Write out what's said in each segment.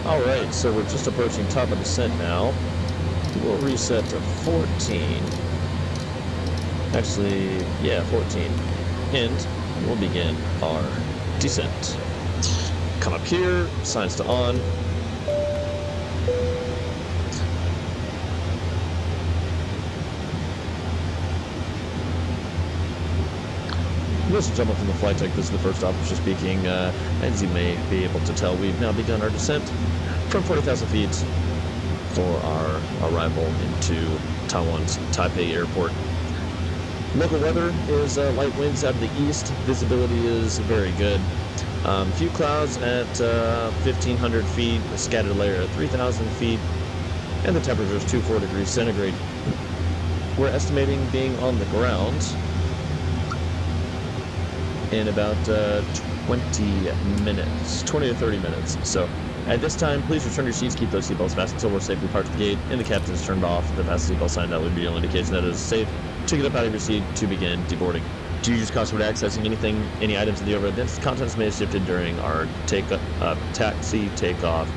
Alright, so we're just approaching top of descent now. We'll reset to 14. Actually, yeah, 14. And we'll begin our descent. Come up here, signs to on. This is gentleman from the flight deck. This is the first officer speaking. As you may be able to tell, we've now begun our descent from 40,000 feet for our arrival into Taiwan's Taipei airport. Local weather is light winds out of the east. Visibility is very good. Few clouds at 1,500 feet, a scattered layer at 3,000 feet, and the temperature is 24 degrees centigrade. We're estimating being on the ground in about 20 minutes, 20 to 30 minutes. So at this time, please return your seats, keep those seatbelts fastened until we're safely parked at the gate and the captain is turned off. The fasten seatbelt sign, that would be the only indication that it is safe to get up out of your seat to begin deboarding. Do you use caution when accessing any items in the overhead bins? Contents may have shifted during our taxi, takeoff,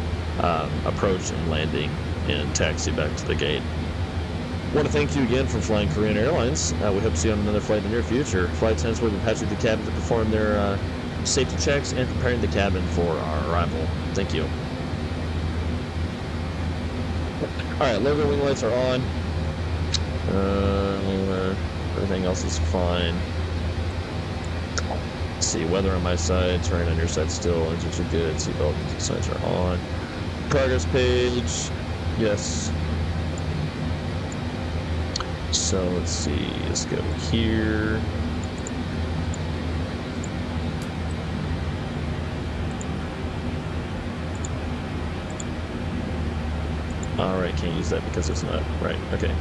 approach, and landing, and taxi back to the gate. I want to thank you again for flying Korean Airlines. We hope to see you on another flight in the near future. Flight attendants will be patched through the cabin to perform their safety checks and preparing the cabin for our arrival. Thank you. Alright, logo wing lights are on. Everything else is fine. Let's see, weather on my side, terrain on your side still, engines are good, seatbelt signs are on. Progress page, yes. So let's see, let's go here. Alright, can't use that because it's not right. Okay.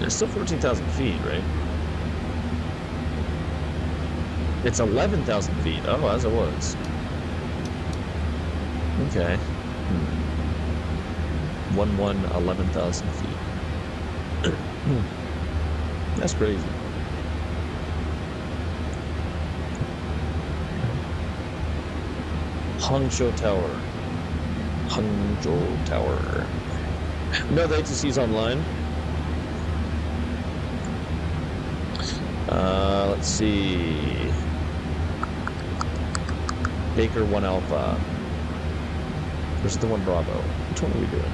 It's still 14,000 feet, right? It's 11,000 feet. Oh, as it was. Okay. 11,000 feet. That's crazy. Hangzhou Tower. Hangzhou Tower. No, the HCC's online. Let's see. Baker 1 Alpha. Where's the 1 Bravo? Which one are we doing?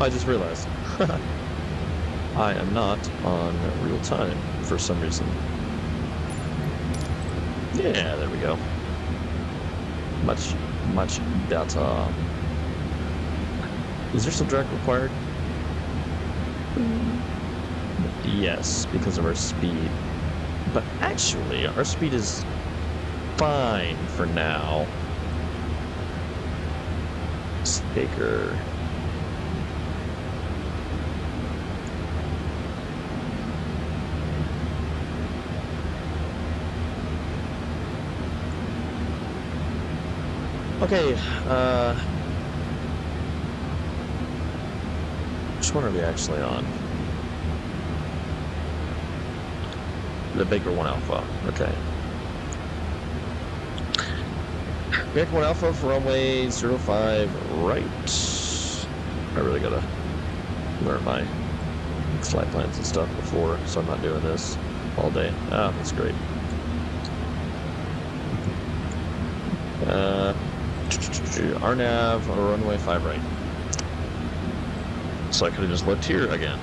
I just realized I am not on real time for some reason. Yeah, there we go. Much better. Is there some drag required? Yes, because of our speed. But actually, our speed is fine for now. Baker. Okay, which one are we actually on? The Baker 1 Alpha, okay. Baker 1 Alpha for runway 05 right. I really gotta learn my flight plans and stuff before, so I'm not doing this all day. Ah, that's great. RNAV or runway 5 right. So I could have just looked here again.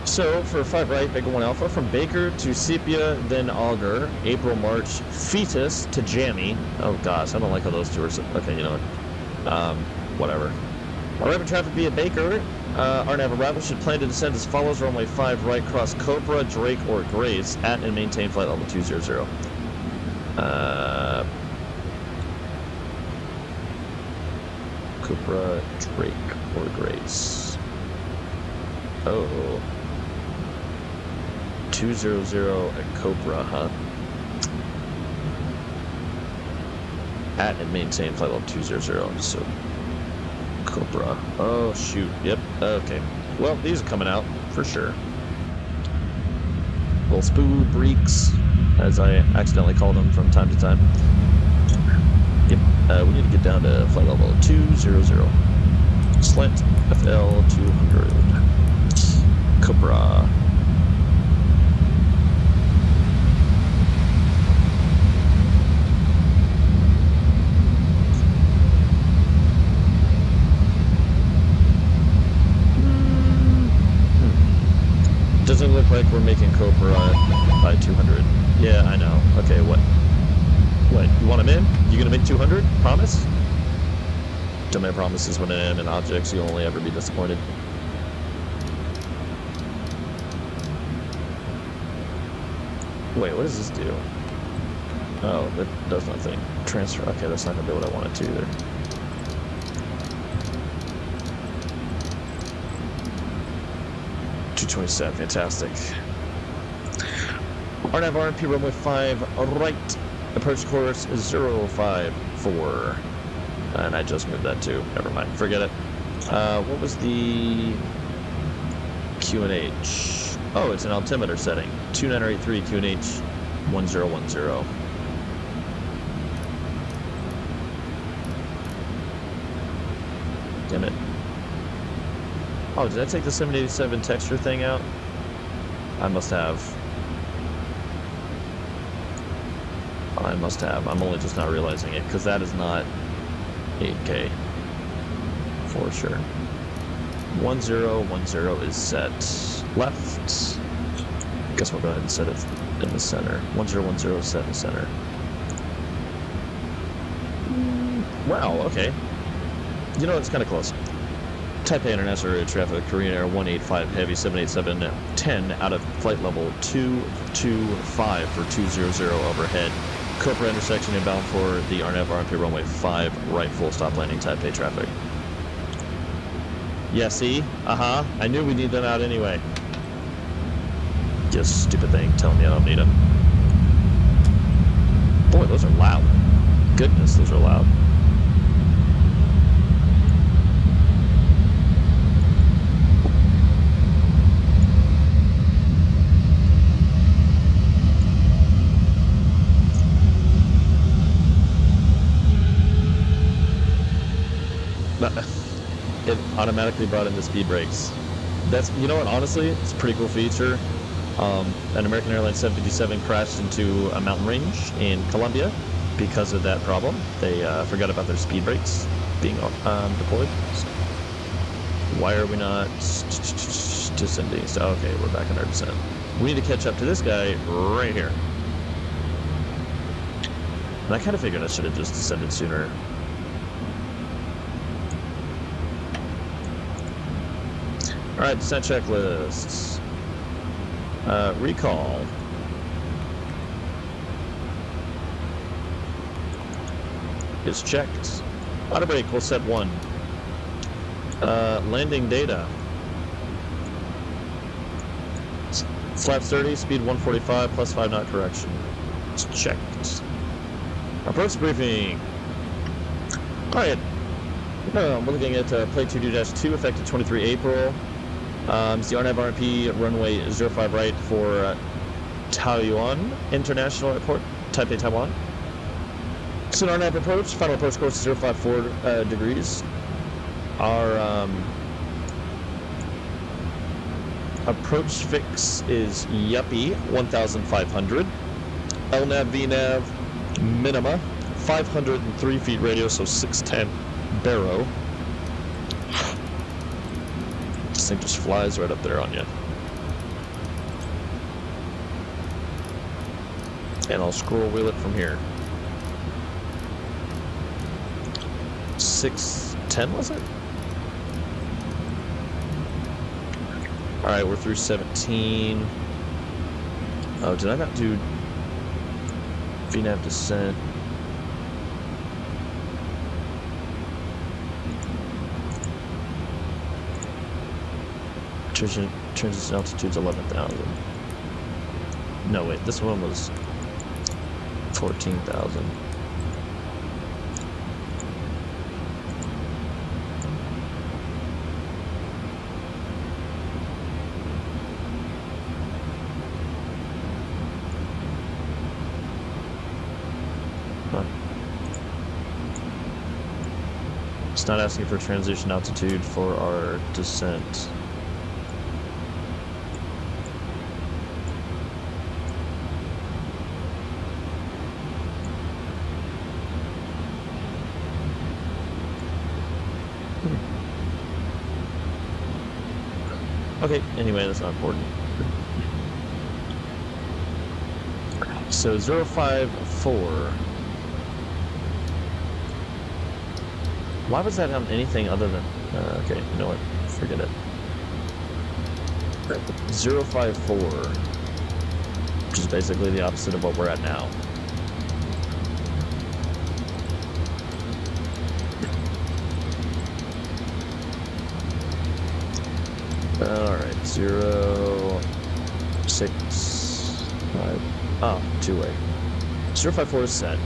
So for 5 right, Baker 1 Alpha, from Baker to Sepia, then Auger, April, March, Fetus to Jammy. Oh gosh, I don't like how those two are. Okay, you know what? Whatever. Arriving traffic via Baker. RNAV arrival should plan to descend as follows: runway 5 right, cross Cobra, Drake, or Grace at and maintain flight level 200. Cobra, Drake, or Grace. Oh. 200 at Cobra, huh? At and maintain flight level 200. So Cobra. Oh shoot. Yep. Okay. Well, these are coming out for sure. Little spoo breaks, as I accidentally call them from time to time. Yep. We need to get down to flight level 200. Slant FL 200. Cobra. Doesn't look like we're making Cobra by 200. Yeah, I know. Okay, what? What? You want him in? You gonna make 200? Promise? Don't make promises when I'm in objects. You'll only ever be disappointed. Wait, what does this do? Oh, that does nothing. Transfer. Okay, that's not gonna be what I want it to either. .227, fantastic. RNAV RMP runway 5 right, approach course 054. And I just moved that too. Never mind, forget it. What was the QNH? Oh, it's an altimeter setting. 2983 QNH 1010. Damn it. Oh, did I take the 787 texture thing out? I must have. I must have. I'm only just now realizing it, because that is not 8K. For sure. 1010 is set left. Guess we'll go ahead and set it in the center. 1010 is set in the center. Wow, okay. You know, it's kind of close. Taipei International Air Traffic, Korean Air 185 Heavy 787-10 out of flight level 225 for 200 overhead. Cobra intersection inbound for the RNAV RMP runway 5 right, full stop landing Taipei traffic. Yeah, see? Uh-huh. I knew we'd need them out anyway. Just stupid thing telling me I don't need them. Boy, those are loud. Goodness, those are loud. It automatically brought in the speed brakes. That's, you know what, honestly, it's a pretty cool feature. An American Airlines 757 crashed into a mountain range in Colombia because of that problem. They forgot about their speed brakes being deployed. Why are we not descending? So, okay, we're back in our descent. We need to catch up to this guy right here. And I kind of figured I should have just descended sooner. Alright, descent checklists. Recall. Is checked. Auto brake, we'll set 1. Landing data. Flaps 30, speed 145, plus 5 knot correction. It's checked. Approach briefing. Alright. We're looking at plate 22-2, effective 23 April. It's the RNAV RMP runway 05 right for Taoyuan International Airport, Taipei, Taiwan. It's an RNAV approach. Final approach course is 054 degrees. Our approach fix is Yuppie 1500. LNAV VNAV minima 503 feet radius, so 610 barrow. This thing just flies right up there on you. And I'll scroll wheel it from here. 6:10 was it? All right, we're through 17. Oh, did I not do VNAV descent? Transition altitude's 11,000. No, wait, this one was 14,000. It's not asking for transition altitude for our descent. Okay, anyway, that's not important. So 054. Why was that on anything other than... okay, you know what? Forget it. 054, which is basically the opposite of what we're at now. Alright, 0, 6, 5... Oh, two-way. 054 is set.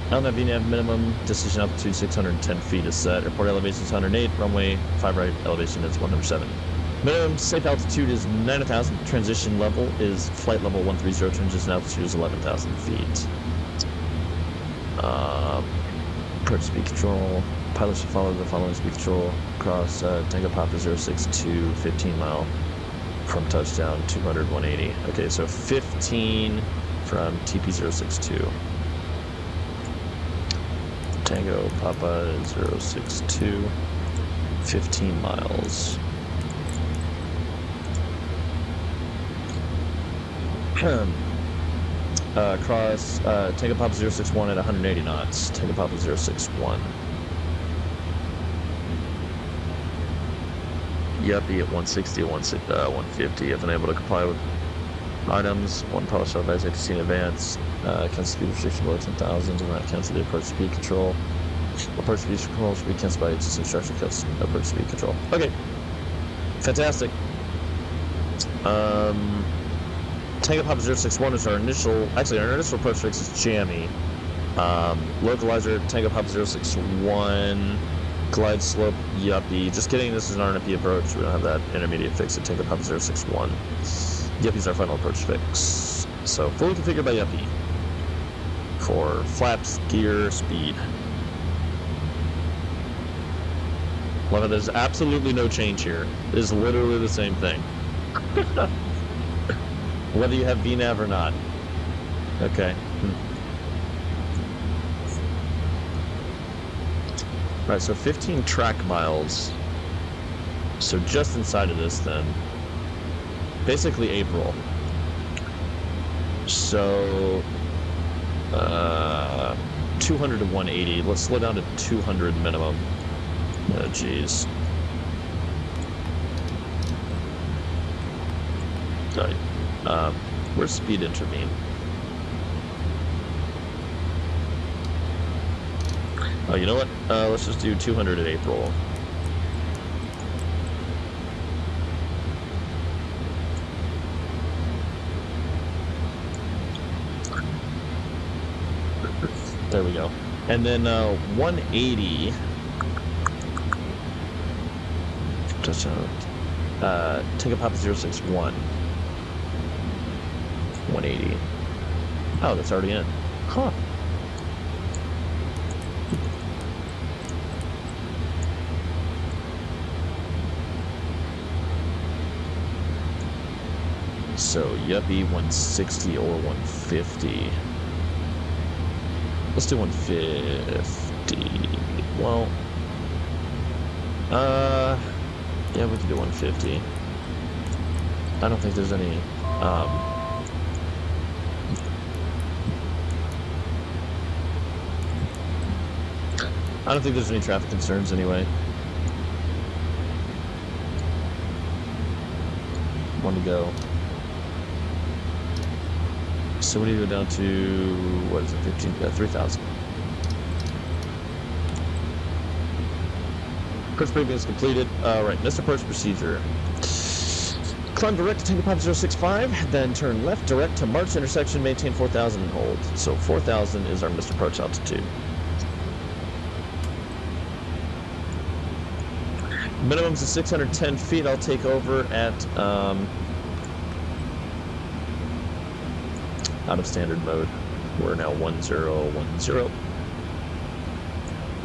LNAV VNAV minimum, decision altitude 610 feet is set. Airport elevation is 108, runway 5 right elevation is 107. Minimum safe altitude is 9,000, transition level is flight level 130, transition altitude is 11,000 feet. Approach speed control, pilots should follow the following speed control across Tango Papa 062, 15 mile from touchdown, 200, 180. Okay, so 15 from TP 062. Tango Papa 062, 15 miles. Cross Tango Papa 061 at 180 knots. Tango Papa 061. Yuppie at 160, 150 if unable to comply with items. One power shell advice to see in advance. Cancel speed restriction below 10,000. Do not cancel the approach speed control. Approach speed control should be canceled by just instruction cuts. Approach speed control. Okay. Fantastic. Tango Papa 061 is our initial... Actually, our initial approach fix is jammy. Localizer, Tango Papa 061. Glide slope, yuppie. Just kidding, this is an RNP approach. We don't have that intermediate fix at Tango Papa 061. Yuppie's our final approach fix. So, fully configured by Yuppie. For flaps, gear, speed. Love it, there's absolutely no change here. It is literally the same thing. Whether you have VNAV or not. Okay. Right, so 15 track miles. So just inside of this then. Basically April. So 200 to 180. Let's slow down to 200 minimum. Oh jeez. Sorry. Where's speed intervene? Oh, you know what? Let's just do 200 at April. There we go. And then 180. Touchdown. Tango Papa 061. 180. Oh, that's already in. Huh. So, yuppie 160 or 150. Let's do 150. Well, yeah, we can do 150. I don't think there's any, I don't think there's any traffic concerns anyway. One to go. So what do you go down to, what is it, 3,000. Approach briefing is completed. Right, missed approach procedure. Climb direct to Tango Pipe 065, then turn left direct to March intersection, maintain 4,000 and hold. So 4,000 is our missed approach altitude. Minimums of 610 feet. I'll take over at out of standard mode. We're now 1010.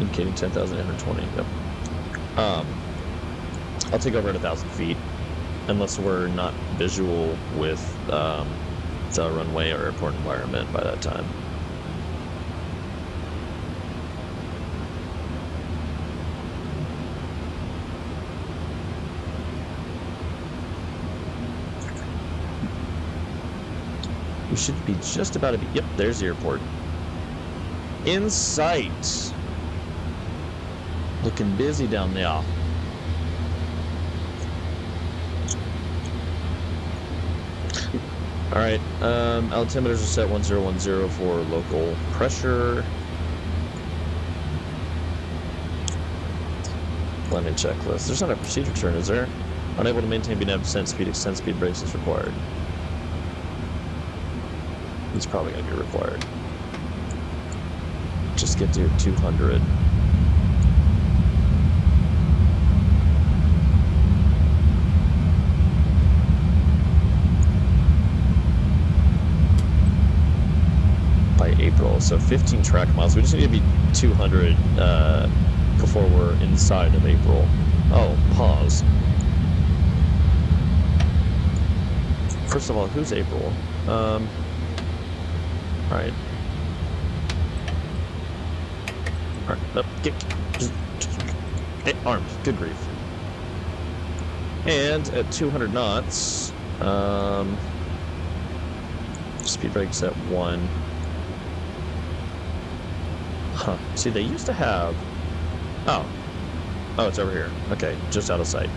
Indicating 10,820. Yep. I'll take over at 1,000 feet, unless we're not visual with the runway or airport environment by that time. We should be just about to be. Yep, there's the airport. In sight. Looking busy down there. All right, altimeters are set 1010 for local pressure. Landing checklist. There's not a procedure turn, is there? Unable to maintain VNAV descent speed, extend speed brakes is required. It's probably going to be required. Just get to 200. April, so 15 track miles. We just need to be 200 before we're inside of April. Oh, pause. First of all, who's April? All right. All right. No, armed. Good grief. And at 200 knots, speed brakes at 1. Huh. See, they used to have... Oh, it's over here. Okay, just out of sight.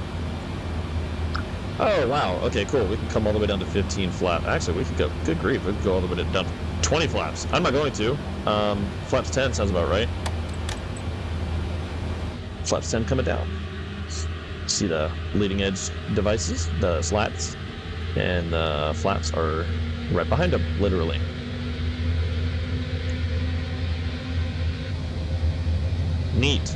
Oh, wow. Okay, cool. We can come all the way down to 15 flap. Actually, we could go... Good grief. We could go all the way down to 20 flaps. I'm not going to. Flaps 10 sounds about right. Flaps 10 coming down. See the leading edge devices, the slats, and the flaps are right behind them, literally. Neat.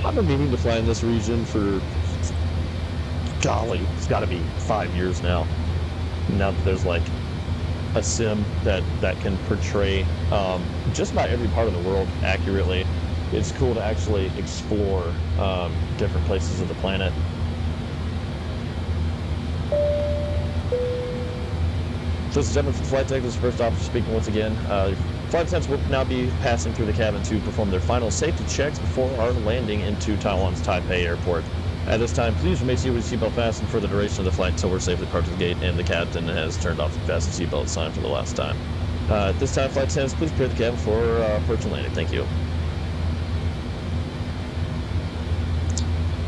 I've been meaning to fly in this region for, golly, it's got to be 5 years now. Now that there's like a sim that can portray just about every part of the world accurately, it's cool to actually explore different places of the planet. Ladies and gentlemen, from Flight Deck, this is First Officer speaking once again. Flight attendants will now be passing through the cabin to perform their final safety checks before our landing into Taiwan's Taipei airport. At this time, please remain seated with seatbelt fastened for the duration of the flight until we're safely parked at the gate and the captain has turned off the fasten seatbelt sign for the last time. At this time, flight attendants, please prepare the cabin for approach and landing. Thank you.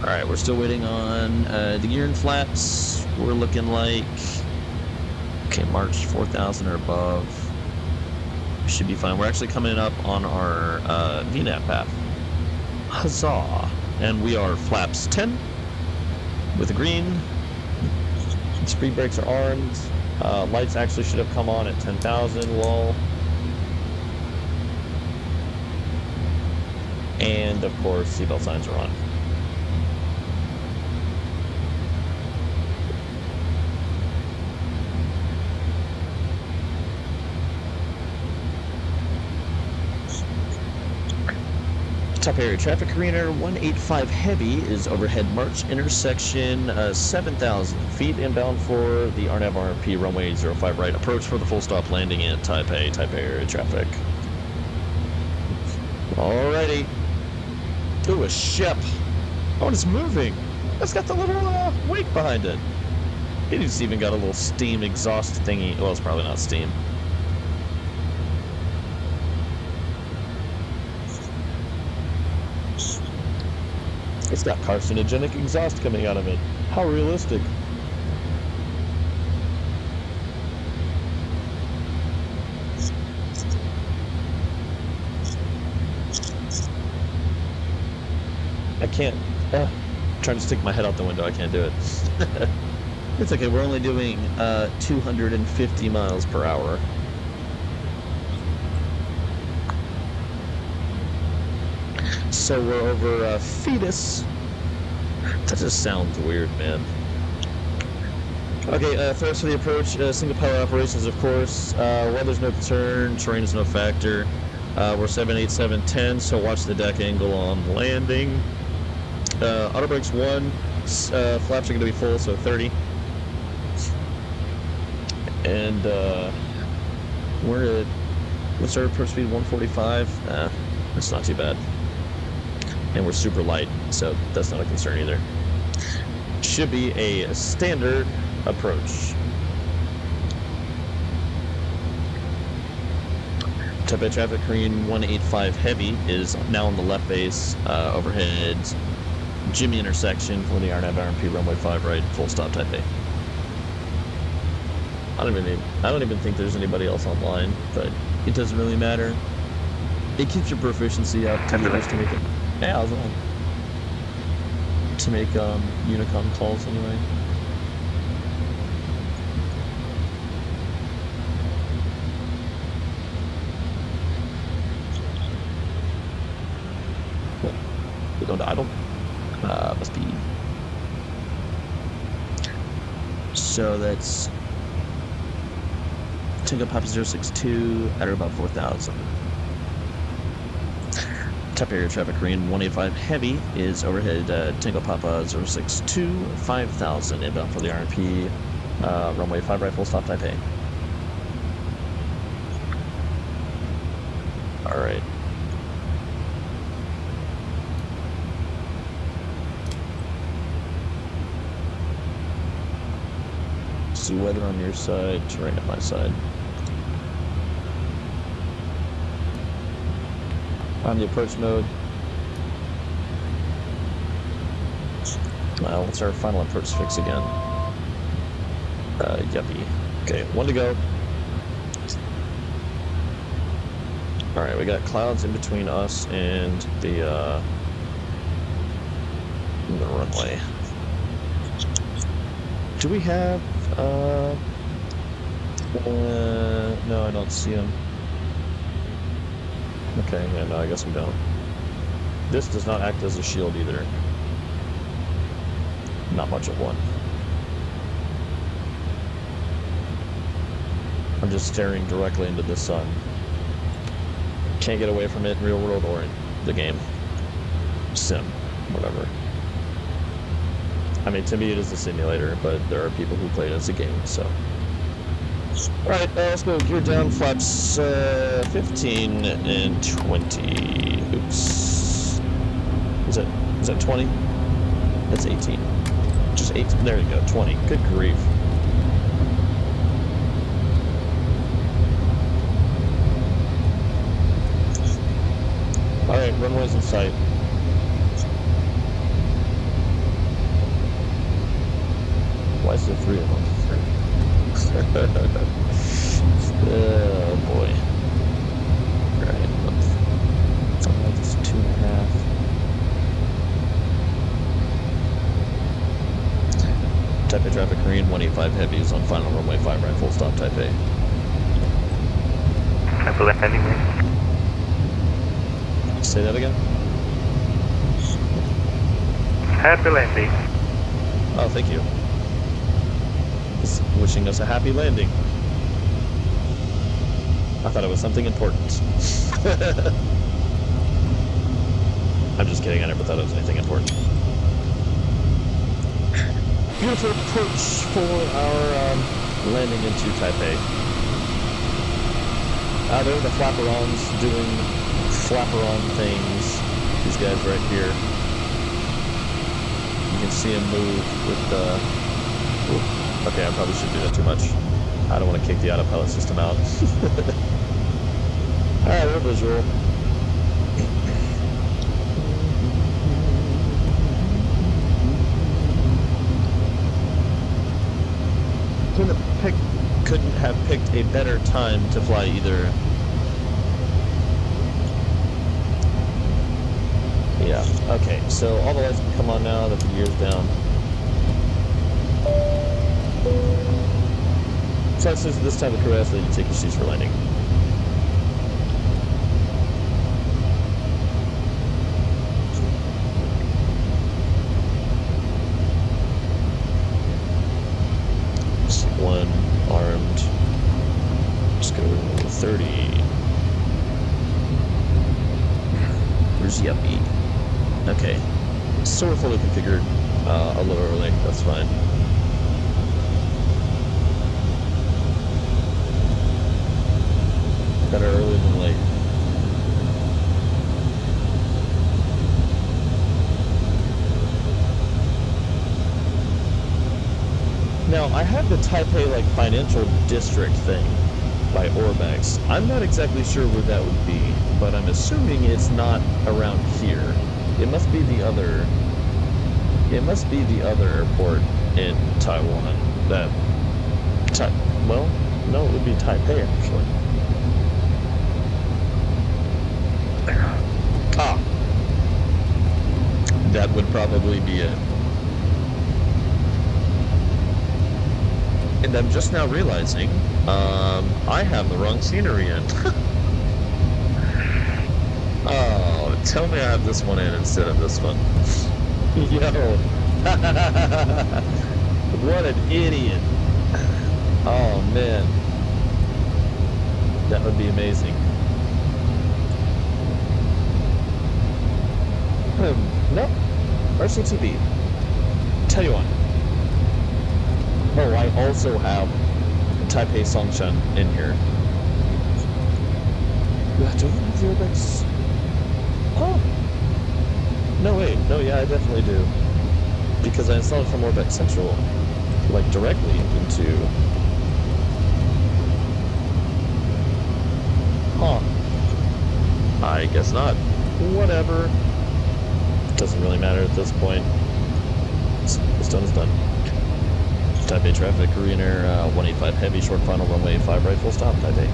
All right, we're still waiting on the gear and flaps. We're looking like... Okay, March 4,000 or above. Should be fine. We're actually coming up on our VNAV path. Huzzah! And we are flaps 10 with a green. Speed brakes are armed. Lights actually should have come on at 10,000. Lol. And of course, seatbelt signs are on. Taipei area traffic careener 185 heavy is overhead March intersection 7,000 feet inbound for the RNAV RMP runway 05 right approach for the full stop landing at Taipei area traffic. Alrighty. Ooh, a ship. Oh, it's moving. It's got the little wake behind it. It's even got a little steam exhaust thingy. Well, it's probably not steam. It's got carcinogenic exhaust coming out of it. How realistic. I can't. Trying to stick my head out the window. I can't do it. It's okay. We're only doing 250 miles per hour. So we're over Fetus. That just sounds weird, man. Okay, thrust for the approach. Single pilot operations, of course. Weather's no concern. Terrain is no factor. We're 78710, so watch the deck angle on landing. Auto brakes 1. Flaps are going to be full, so 30. And we're at, what's our approach speed? 145. That's not too bad. And we're super light, so that's not a concern either. Should be a standard approach. Taipei traffic, Korean 185 heavy is now on the left base, overhead Jimmy intersection for the RNAV RMP runway 5 right, full stop Taipei. I don't even think there's anybody else online, but it doesn't really matter. It keeps your proficiency up to make it. Yeah, I was on. To make Unicom calls anyway. I don't. Must be. So that's Tango Papa 062 at about 4,000. Taipei Air Traffic Korean 185 Heavy is overhead Tango Papa 062, 5,000 inbound for the RMP, runway 5 right, full stop Taipei. Alright. See weather on your side, terrain on my side. On the approach mode. Well, what's our final approach fix again? Yuppie. Okay, 1 to go. Alright, we got clouds in between us and the runway. Do we have no, I don't see them. Okay, yeah, no, I guess we don't. This does not act as a shield either. Not much of one. I'm just staring directly into the sun. Can't get away from it in real world or in the game. Sim, whatever. I mean, to me it is a simulator, but there are people who play it as a game, so. Alright, let's go gear down, flaps 15 and 20. Oops. Is that 20? That's 18. Just 8. There you go, 20. Good grief. Alright, runway's in sight. Why is there 3 of them? Oh boy. Right. That's 2.5. Taipei traffic Korean 185 heavy is on final runway 5 right, full stop Taipei. Happy landing, mate. Say that again? Happy landing. Oh, thank you. Just wishing us a happy landing. I thought it was something important. I'm just kidding, I never thought it was anything important. Beautiful approach for our landing into Taipei. There are the flapperons doing flapperon things. These guys right here. You can see him move with the... Ooh, okay, I probably shouldn't do that too much. I don't want to kick the autopilot system out. Alright, we're visual. Couldn't have picked a better time to fly either. Yeah, okay, so all the lights can come on now that the gear's down. So this time the crew asks that you take your seats for landing. One armed. Let's go 30. Where's the upbeat? Okay. So we're fully configured a little early. That's fine. Better early than late. Now, I have the Taipei, like, financial district thing by Orbex. I'm not exactly sure where that would be, but I'm assuming it's not around here. It must be the other airport in Taiwan that, well, no, it would be Taipei, actually. Ah, that would probably be it. And I'm just now realizing, I have the wrong scenery in. Oh, tell me I have this one in instead of this one. Yo. What an idiot. Oh, man. That would be amazing. No. RCTP. Tell you what. Oh, I also have Taipei Songshan in here. Do I have the Orbex? Oh! No, wait. No, yeah, I definitely do. Because I installed it from Orbex Central, like, directly into... Huh. I guess not. Whatever. Doesn't really matter at this point. What's done is done. Taipei traffic, Korean Air 185 heavy, short final, runway 5 right, full stop, Taipei.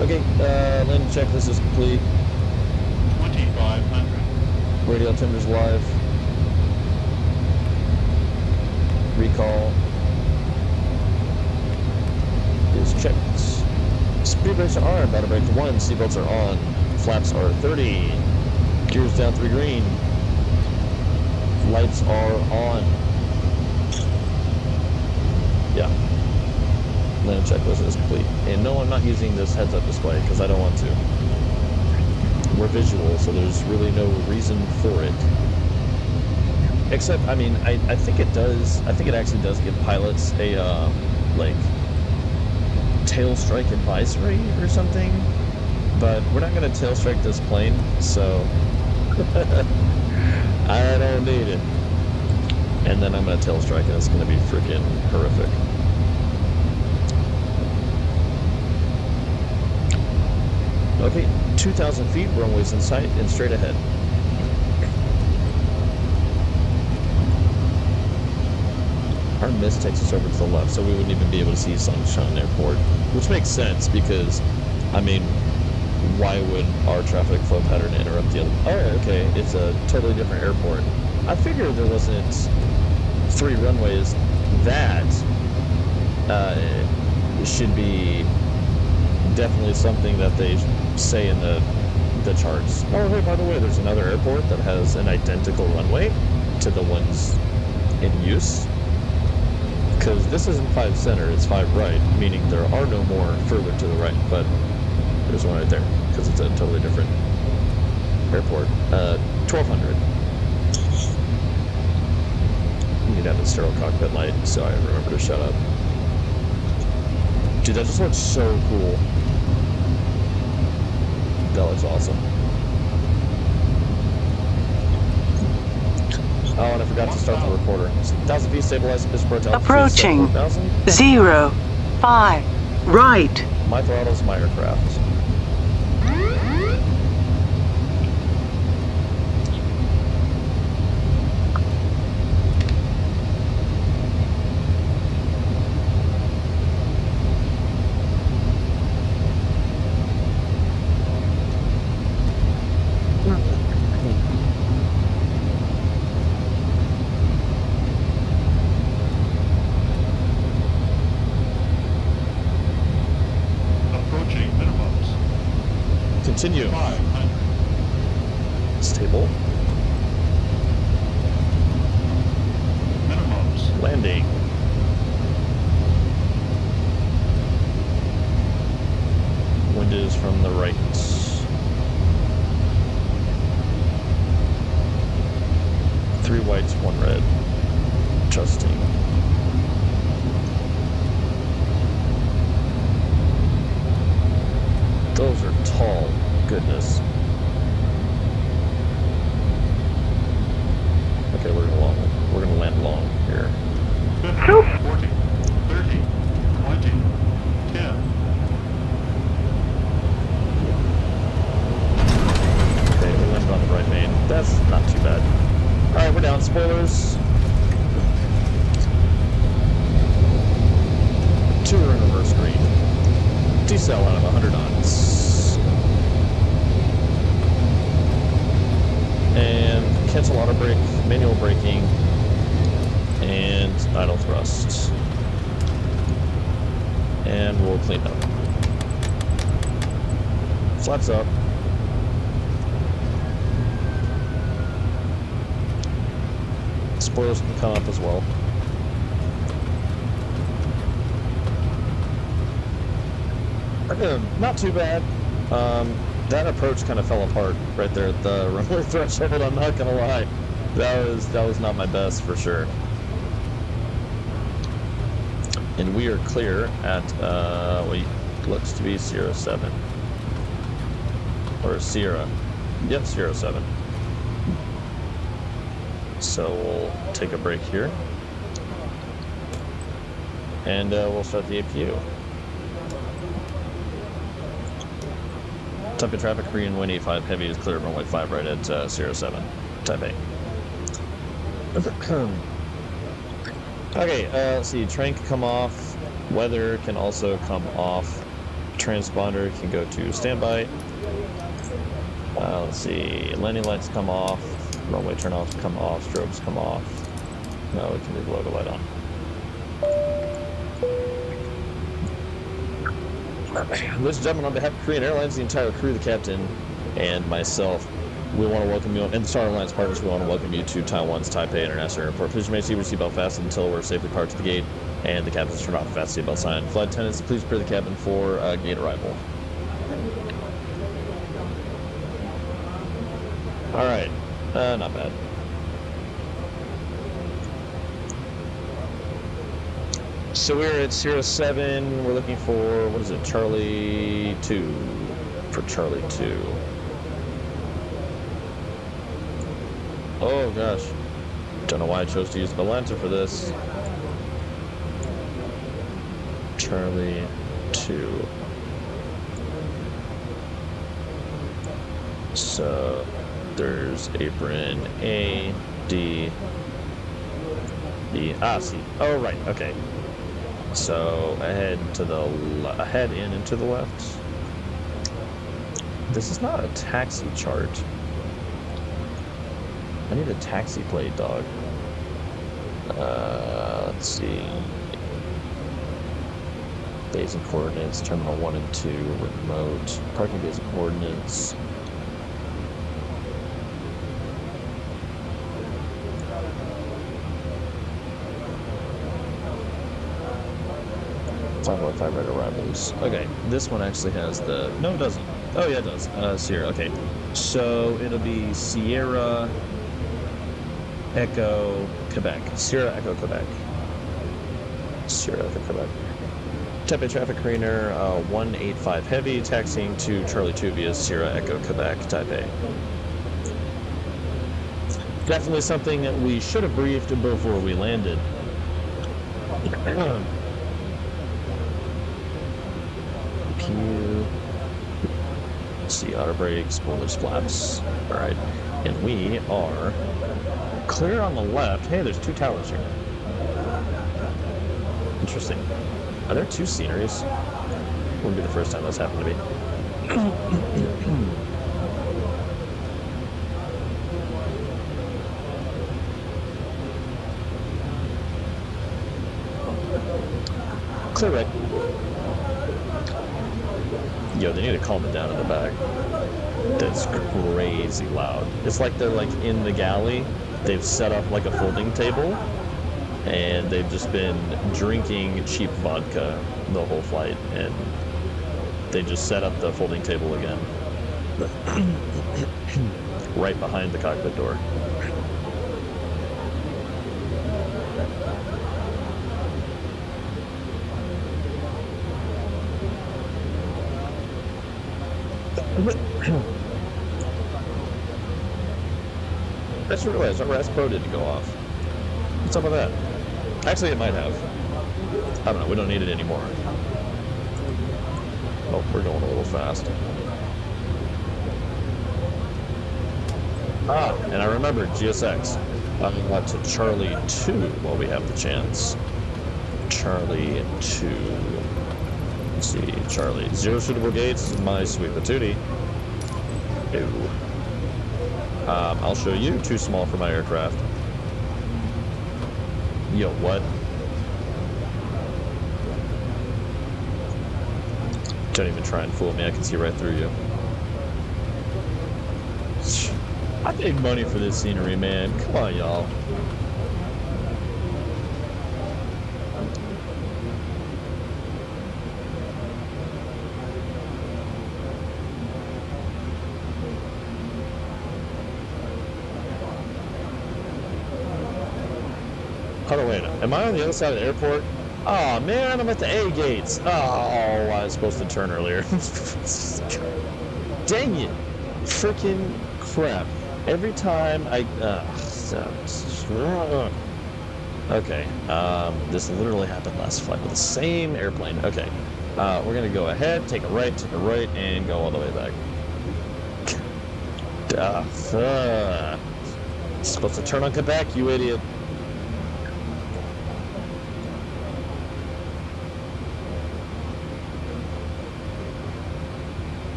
Okay, landing checklist is complete. 2500. Radio tenders live. Recall is checked. Speed brakes are on, battery brake 1, seatbelts are on, flaps are 30, gears down 3 green. Lights are on. Yeah. Landing checklist is complete. And no, I'm not using this heads-up display because I don't want to. We're visual, so there's really no reason for it. Except, I mean, I think it does. I think it actually does give pilots a like tail strike advisory or something. But we're not going to tail strike this plane, so. I don't need it. And then I'm going to tail strike and it's going to be freaking horrific. Okay, 2,000 feet, runways in sight and straight ahead. Our mist takes us over to the left, so we wouldn't even be able to see Songshan Airport. Which makes sense because, I mean, why would our traffic flow pattern interrupt the other? Oh, okay, it's a totally different airport. I figured there wasn't 3 runways. That should be definitely something that they say in the charts. Oh, hey, by the way, there's another airport that has an identical runway to the ones in use. Because this isn't 5 center, it's 5 right, meaning there are no more further to the right, but there's one right there, because it's a totally different airport. 1200. You need to have a sterile cockpit light, so I remember to shut up. Dude, that just looks so cool. That looks awesome. awesome. Oh, and I forgot to start the recorder. 1,000 feet stabilized, pitch approach altitude Approaching. 4,000. 0, 5, right. My throttle's my aircraft. Approaching minimums. Continue. 500. Stable. Minimums. Landing. Wind is from the right. Three whites, one red. Adjusting. Those are tall. Goodness. Okay, we're gonna land long here. 50, 40, 30, 20, 10. Okay, we landed on the right main. That's not too bad. Alright, we're down. Spoilers. 2 are in reverse green. Decel out of 100 knots. And cancel auto brake, manual braking, and idle thrust. And we'll clean up. Flaps up. Spoilers can come up as well. Not too bad. That approach kind of fell apart right there at the runway threshold. I'm not gonna lie, that was not my best for sure. And we are clear at what looks to be Sierra 7 or Sierra. Yep, Sierra 7. So we'll take a break here, and we'll start the APU. Taipei traffic, Korean 185 heavy is clear of runway 5 right at Sierra 7, Taipei. Okay, let's see, train can come off, weather can also come off, transponder can go to standby. Let's see, landing lights come off, runway turn-offs come off, strobes come off. Now we can leave the logo light on. Ladies and gentlemen, on behalf of Korean Airlines, the entire crew, the captain, and myself, we want to welcome you, and the Star Alliance partners, we want to welcome you to Taiwan's Taipei International Airport. Please remain seated with seatbelt fastened until we're safely parked at the gate, and the captain's turned off the fast seatbelt sign. Flight attendants, please prepare the cabin for gate arrival. Alright, not bad. So we're at Sierra 7, we're looking for, what is it, Charlie 2, for Charlie 2. Oh gosh, don't know why I chose to use the Lancer for this. Charlie 2. So there's apron A, D, E, C. Oh right, okay. So ahead to the ahead in and to the left. This is not a taxi chart. I need a taxi plate, dog. Let's see. Bays and coordinates, terminal 1 and 2, remote, parking bays and coordinates. Five red arrivals. Okay, this one actually has the... No, it doesn't. Oh, yeah, it does. Sierra, okay. So it'll be Sierra Echo Quebec. Sierra Echo Quebec. Sierra Echo Quebec. Taipei traffic trainer 185 heavy, taxiing to Charlie 2 via Sierra Echo Quebec, Taipei. Definitely something that we should have briefed before we landed. Pew. See, auto brakes, spoilers, flaps. All right, and we are clear on the left. Hey, there's 2 towers here. Interesting. Are there 2 sceneries? Wouldn't be the first time that's happened to me. Clear right. Yo, they need to calm it down in the back. That's crazy loud. It's like they're like in the galley. They've set up like a folding table, and they've just been drinking cheap vodka the whole flight, and they just set up the folding table again. Right behind the cockpit door. I just realized our RAS Pro didn't go off. What's up with that? Actually, it might have. I don't know. We don't need it anymore. Oh, we're going a little fast. Ah, and I remembered GSX. I'm going to Charlie 2 while we have the chance. Charlie 2. Let's see, Charlie. 0 suitable gates, my sweet patootie. Ew. I'll show you. Too small for my aircraft. Yo, what? Don't even try and fool me. I can see right through you. I paid money for this scenery, man. Come on, y'all. Hold on, wait. Am I on the other side of the airport? Oh man, I'm at the A gates. Oh, I was supposed to turn earlier. Dang it. Freaking crap. Every time I... okay. This literally happened last flight with the same airplane. Okay. We're going to go ahead, take a right, and go all the way back. Supposed to turn on Quebec, you idiot.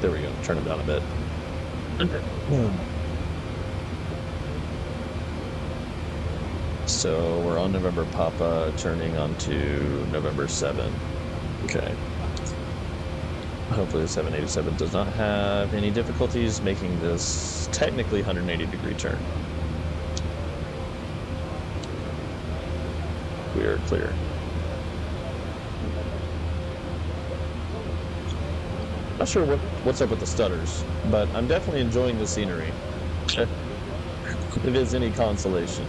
There we go. Turn it down a bit. So we're on November Papa, turning onto November 7. Okay. Hopefully the 787 does not have any difficulties making this technically 180-degree turn. We are clear. Not sure what's up with the stutters, but I'm definitely enjoying the scenery. If it is any consolation.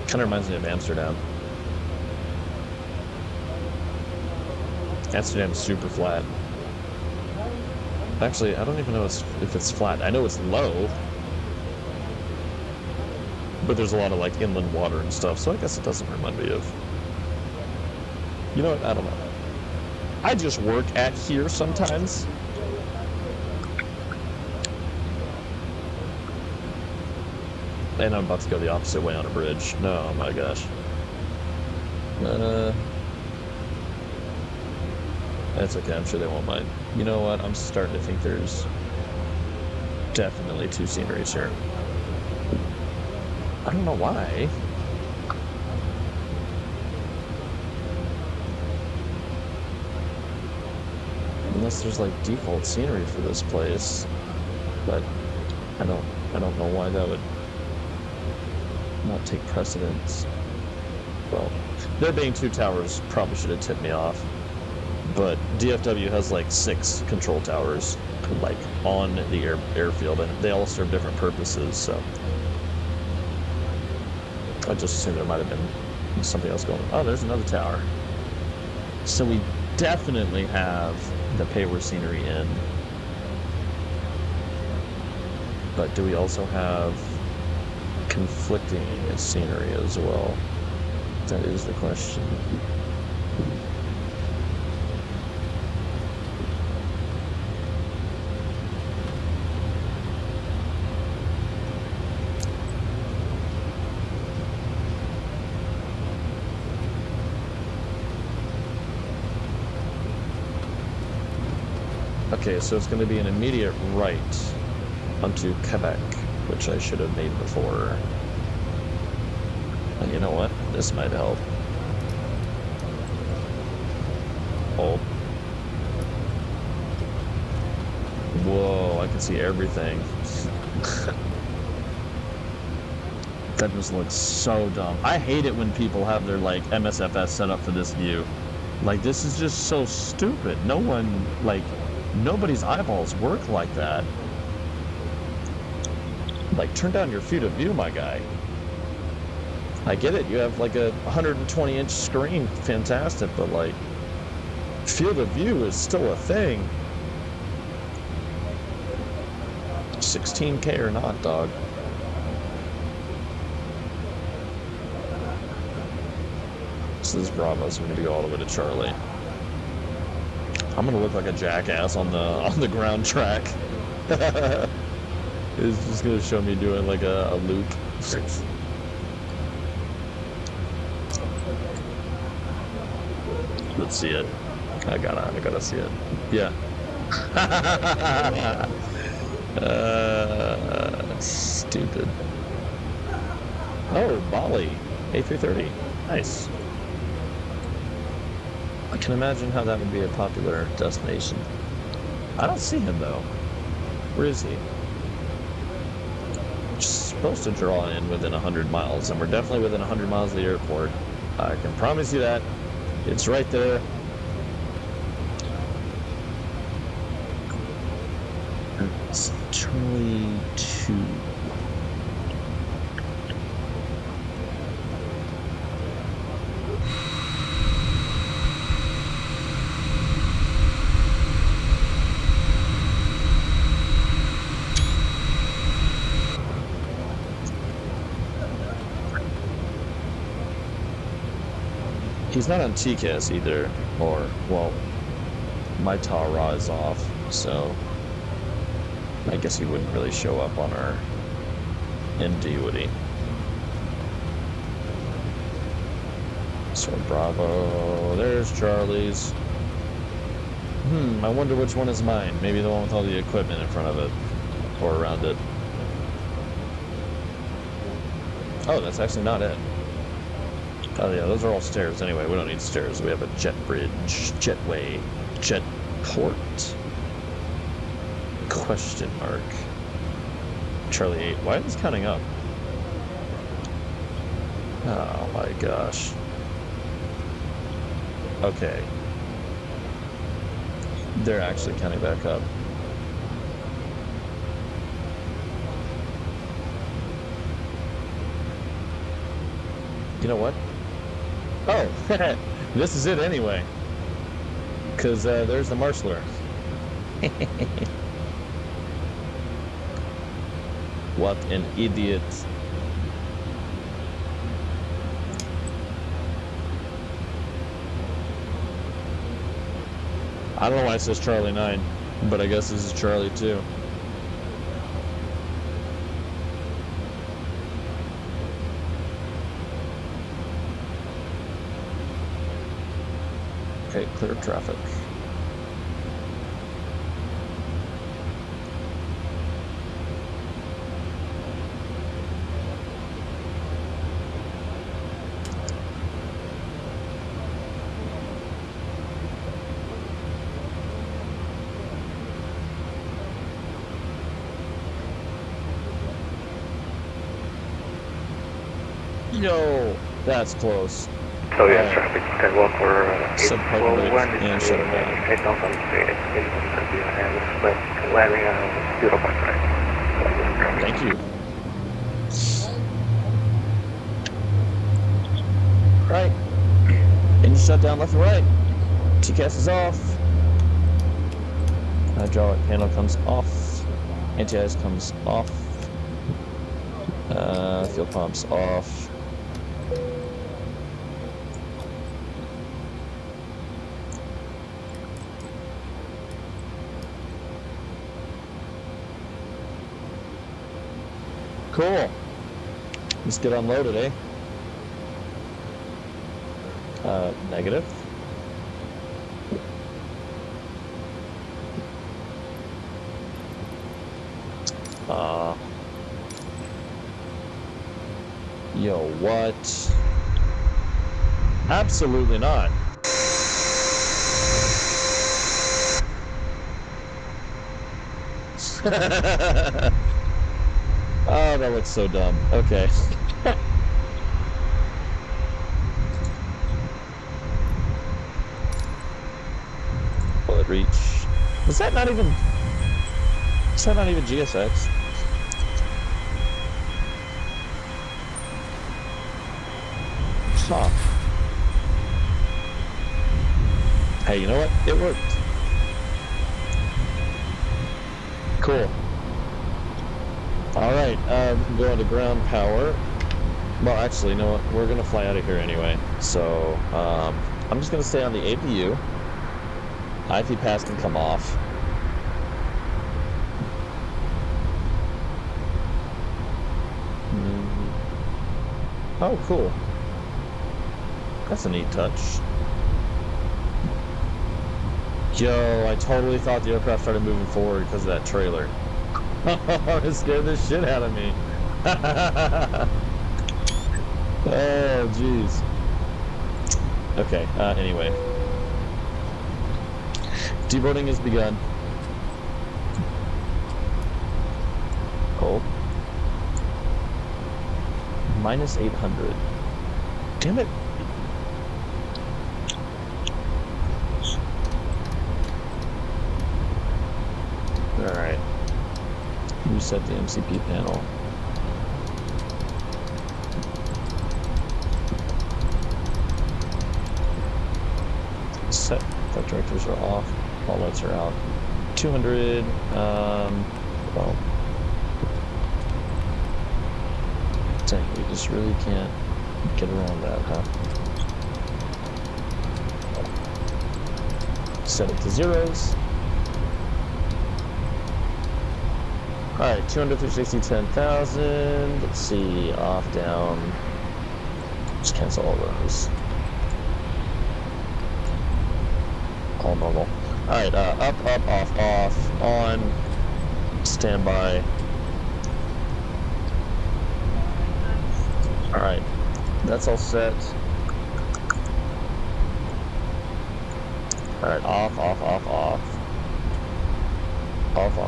Kind of reminds me of Amsterdam. Amsterdam's super flat. Actually, I don't even know if it's flat. I know it's low. But there's a lot of like inland water and stuff, so I guess it doesn't remind me of. You know what? I don't know. I just work at here sometimes. And I'm about to go the opposite way on a bridge. No, oh my gosh. That's okay, I'm sure they won't mind. You know what? I'm starting to think there's definitely 2 sceneries here. I don't know why. Unless there's like default scenery for this place. But I don't know why that would not take precedence. Well, there being 2 towers probably should have tipped me off. But DFW has like 6 control towers like on the airfield, and they all serve different purposes, so I just assumed there might have been something else going on. Oh, there's another tower. So we definitely have the paver scenery in. But do we also have conflicting scenery as well? That is the question. Okay, so it's going to be an immediate right onto Quebec, which I should have made before. And you know what? This might help. Oh. Whoa, I can see everything. That just looks so dumb. I hate it when people have their, like, MSFS set up for this view. Like, this is just so stupid. No one, like, nobody's eyeballs work like that. Like, turn down your field of view, my guy. I get it, you have like a 120-inch screen, fantastic, but like, field of view is still a thing. 16K or not, dog. So this is Bravo, so we're gonna go all the way to Charlie. I'm gonna look like a jackass on the ground track. It's just gonna show me doing like a loop. Let's see it. I gotta see it. Yeah. Stupid. Oh, Bali. A330. Nice. I can imagine how that would be a popular destination. I don't see him though. Where is he? Supposed to draw in within 100 miles, and we're definitely within 100 miles of the airport. I can promise you that. It's right there. It's Charlie 2. He's not on TCAS either, or, well, my Tara is off, so I guess he wouldn't really show up on our MD, would he? So Bravo, there's Charlie's. I wonder which one is mine. Maybe the one with all the equipment in front of it, or around it. Oh, that's actually not it. Oh yeah, those are all stairs anyway. We don't need stairs. We have a jet bridge, jetway, jet port. Question mark. Charlie 8. Why is this counting up? Oh my gosh. Okay. They're actually counting back up. You know what? Oh, this is it anyway. Because there's the Marshler. What an idiot. I don't know why it says Charlie 9, but I guess this is Charlie 2. Okay, clear traffic. Yo, that's close. So yeah, traffic Skywalk for 841 and shut it down. head down from the and but landing on 0.5. Thank you. Engines shut down left and right. TCAS is off. Hydraulic panel comes off. Anti-ice comes off. Fuel pumps off. Cool. Let's get unloaded, eh? Negative. Yo, what? Absolutely not. Oh, that looks so dumb. Okay. Will it reach? Was that not even... Is that not even GSX? Huh. Hey, you know what? It worked. Cool. Alright, we can go into ground power. Well, actually, you know what? We're going to fly out of here anyway. So, I'm just going to stay on the APU. IP pass can come off. Oh, cool. That's a neat touch. Yo, I totally thought the aircraft started moving forward because of that trailer. It scared the shit out of me. Oh, jeez. Okay, anyway. Deboarding has begun. Cool. Minus 800. Damn it. Alright. Reset the MCP panel. Set. Flight directors are off. All lights are out. 200. Well. Dang, we just really can't get around that, huh? Set it to zeros. Alright, 200, 360, 10,000. Let's see, off, down. Just cancel all those. All normal. Alright, up, off, on, standby. Alright, that's all set. Alright, off. Off, on,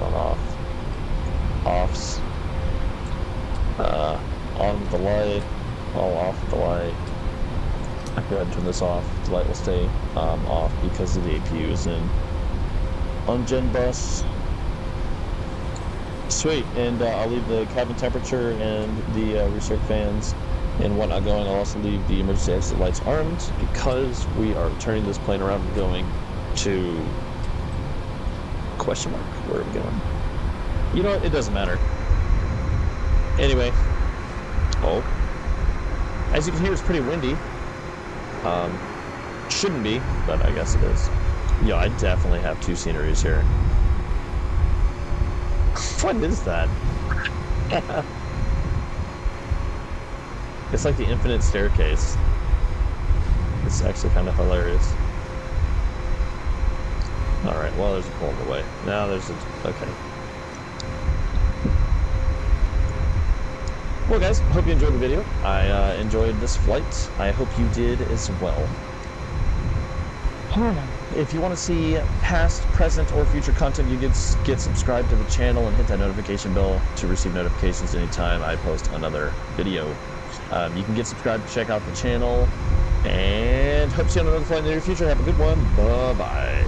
and off. Offs. On with the light. All off with the light. I can go ahead and turn this off. The light will stay off because of the APU is in on gen bus. Sweet, and I'll leave the cabin temperature and the recirc fans and whatnot going. I'll also leave the emergency exit lights armed because we are turning this plane around and going to question mark. Where are we going? You know what? It doesn't matter. Anyway. Oh. As you can hear, it's pretty windy. Shouldn't be, but I guess it is. Yo, I definitely have two sceneries here. What is that? It's like the infinite staircase. It's actually kind of hilarious. Alright, well, there's a pole in the way. Now there's a... okay. Well, guys, hope you enjoyed the video. I enjoyed this flight. I hope you did as well. If you want to see past, present, or future content, you can get subscribed to the channel and hit that notification bell to receive notifications anytime I post another video. You can get subscribed to check out the channel, and hope to see you on another flight in the near future. Have a good one. Bye-bye.